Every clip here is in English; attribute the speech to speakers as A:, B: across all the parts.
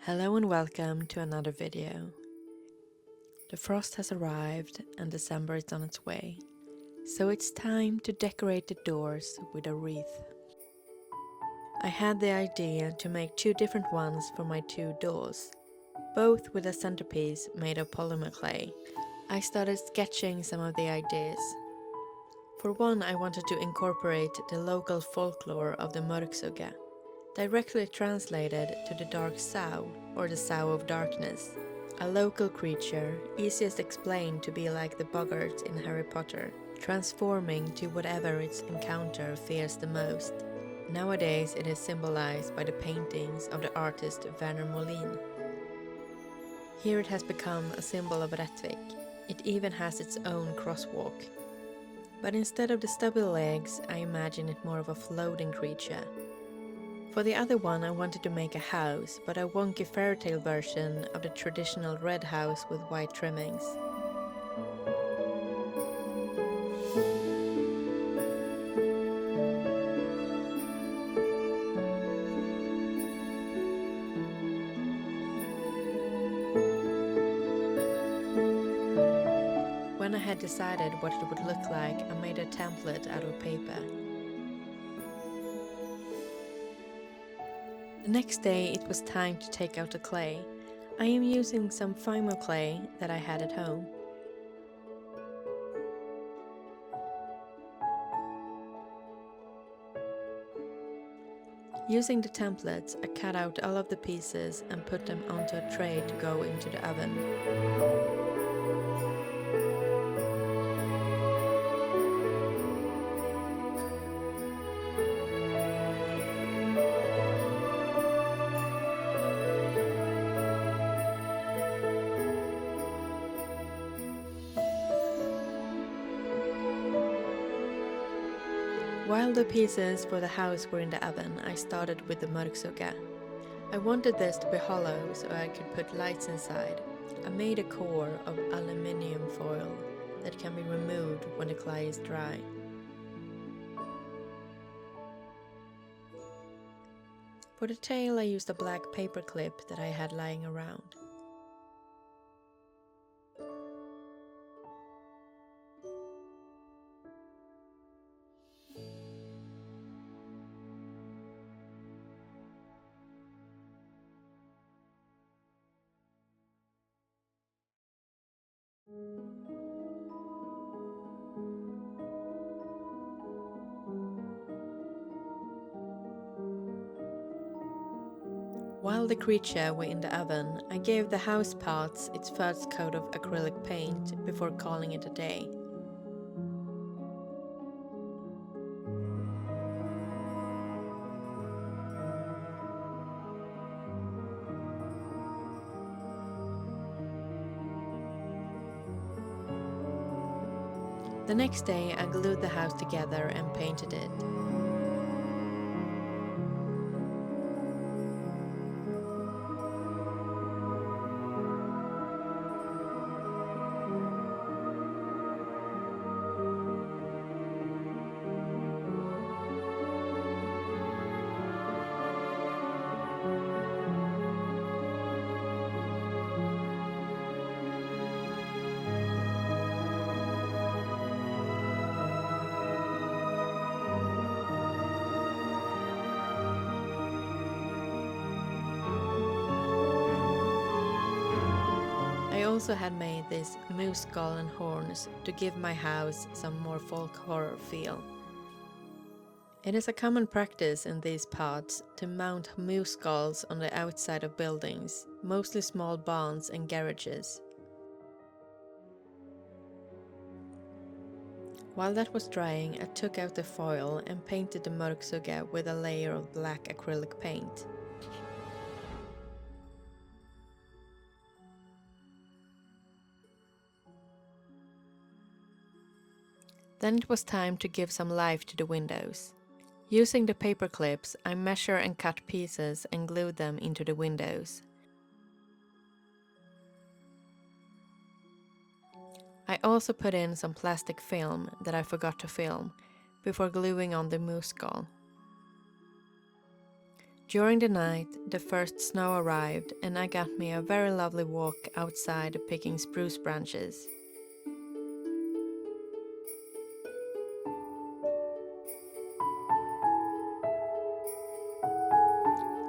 A: Hello and welcome to another video. The frost has arrived and December is on its way, so it's time to decorate the doors with a wreath. I had the idea to make two different ones for my two doors, both with a centerpiece made of polymer clay. I started sketching some of the ideas. For one, I wanted to incorporate the local folklore of the mörksugga, directly translated to the dark sow, or the sow of darkness. A local creature, easiest explained to be like the boggart in Harry Potter, transforming to whatever its encounter fears the most. Nowadays it is symbolized by the paintings of the artist Werner Molin. Here it has become a symbol of Rättvik. It even has its own crosswalk. But instead of the stubby legs, I imagine it more of a floating creature. For the other one, I wanted to make a house, but a wonky fairytale version of the traditional red house with white trimmings. When I had decided what it would look like, I made a template out of paper. The next day it was time to take out the clay. I am using some Fimo clay that I had at home. Using the templates, I cut out all of the pieces and put them onto a tray to go into the oven. While the pieces for the house were in the oven, I started with the mörksugga. I wanted this to be hollow so I could put lights inside. I made a core of aluminium foil that can be removed when the clay is dry. For the tail I used a black paper clip that I had lying around. While the creature were in the oven, I gave the house parts its first coat of acrylic paint before calling it a day. The next day I glued the house together and painted it. I also had made this moose skull and horns to give my house some more folk horror feel. It is a common practice in these parts to mount moose skulls on the outside of buildings, mostly small barns and garages. While that was drying, I took out the foil and painted the mörksugga with a layer of black acrylic paint. Then it was time to give some life to the windows. Using the paper clips, I measure and cut pieces and glue them into the windows. I also put in some plastic film that I forgot to film before gluing on the moose skull. During the night, the first snow arrived and I got me a very lovely walk outside picking spruce branches.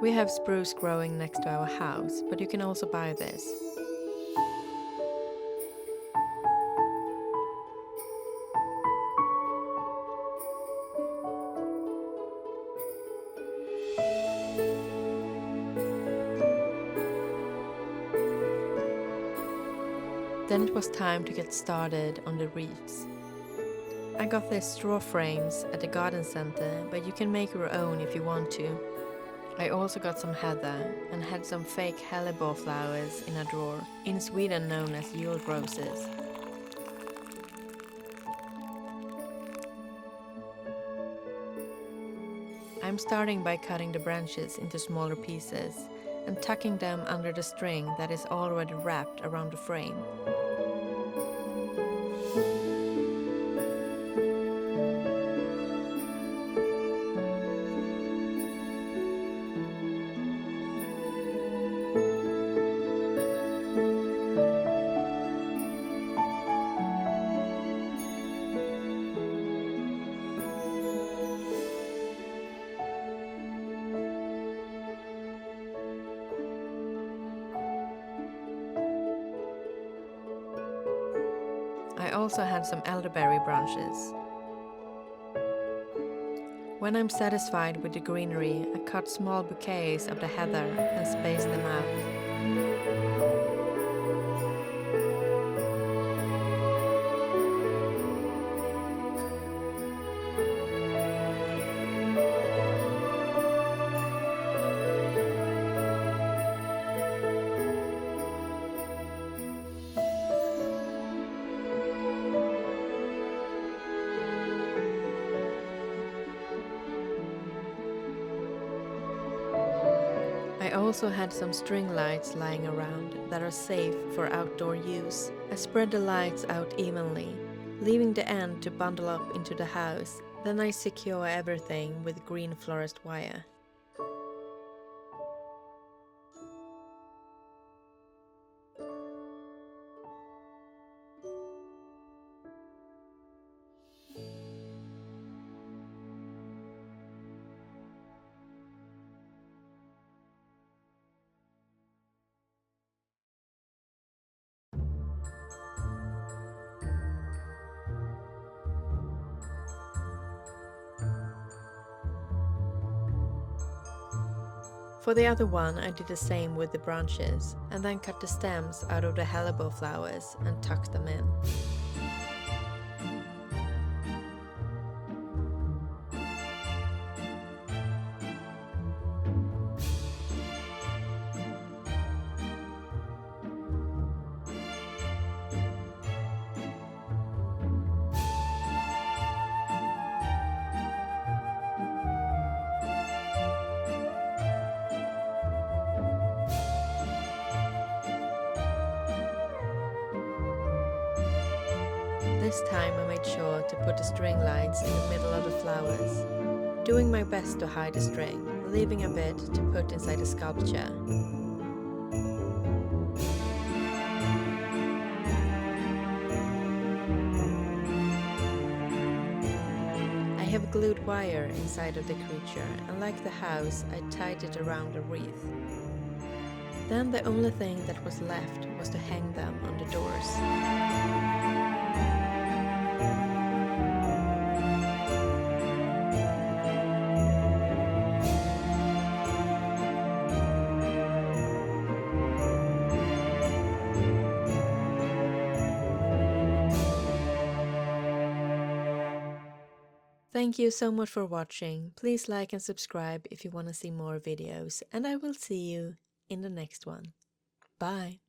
A: We have spruce growing next to our house, but you can also buy this. Then it was time to get started on the wreaths. I got these straw frames at the garden center, but you can make your own if you want to. I also got some heather and had some fake hellebore flowers in a drawer, in Sweden known as Yule roses. I'm starting by cutting the branches into smaller pieces and tucking them under the string that is already wrapped around the frame. I also had some elderberry branches. When I'm satisfied with the greenery, I cut small bouquets of the heather and space them out. I also had some string lights lying around that are safe for outdoor use. I spread the lights out evenly, leaving the end to bundle up into the house. Then I secure everything with green florist wire. For the other one, I did the same with the branches, and then cut the stems out of the hellebore flowers and tucked them in. This time I made sure to put the string lights in the middle of the flowers, doing my best to hide the string, leaving a bit to put inside the sculpture. I have glued wire inside of the creature, and like the house, I tied it around a wreath. Then the only thing that was left was to hang them on the doors. Thank you so much for watching. Please like and subscribe if you want to see more videos, and I will see you in the next one. Bye!